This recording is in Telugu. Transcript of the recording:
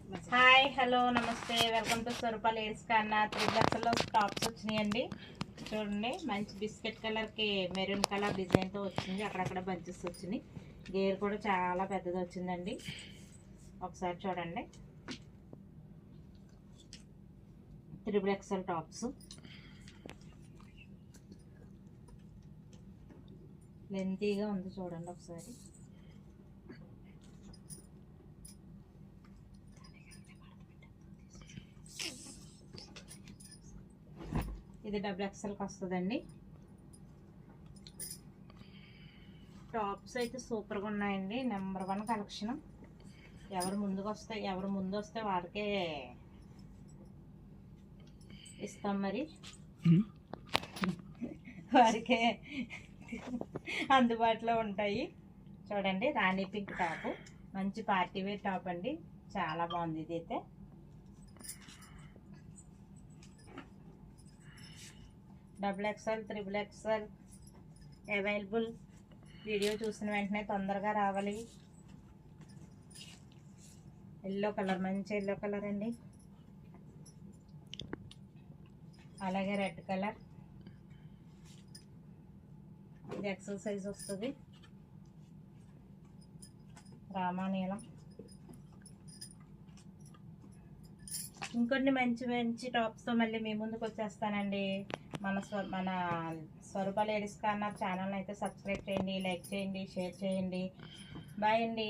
హాయ్ హలో నమస్తే welcome to Swarupa ladies corner 3 tops వచ్చినాయండి. చూడండి మంచి బిస్కెట్ కలర్కి మెరూన్ కలర్ డిజైన్తో వచ్చింది. అక్కడక్కడ బంచెస్ వచ్చినాయి. గేర్ కూడా చాలా పెద్దది వచ్చిందండి. ఒకసారి చూడండి. 3XL టాప్స్ లెంతీగా ఉంది చూడండి ఒకసారి. ఇది XXLకి వస్తుందండి. టాప్స్ అయితే సూపర్గా ఉన్నాయండి. Number 1 collection. ఎవరు ముందు వస్తే వారికే ఇస్తాం, మరి వారికే అందుబాటులో ఉంటాయి. చూడండి రాణి పింక్ టాప్, మంచి పార్టీ వేర్ టాప్ అండి. చాలా బాగుంది. ఇది అయితే XXL 3XL అవైలబుల్. వీడియో చూసిన వెంటనే తొందరగా రావాలి. ఎల్లో కలర్, మంచి ఎల్లో కలర్ అండి. అలాగే రెడ్ కలర్. ఇది ఎక్సెల్ సైజ్ వస్తుంది. రామానీలం. ఇంకొన్ని మంచి మంచి టాప్స్తో మళ్ళీ మీ ముందుకు వచ్చేస్తానండి. మన స్వరూప లేడీస్ కార్నర్ ఛానల్ని అయితే సబ్స్క్రైబ్ చేయండి, లైక్ చేయండి, షేర్ చేయండి. బాయ్ అండి.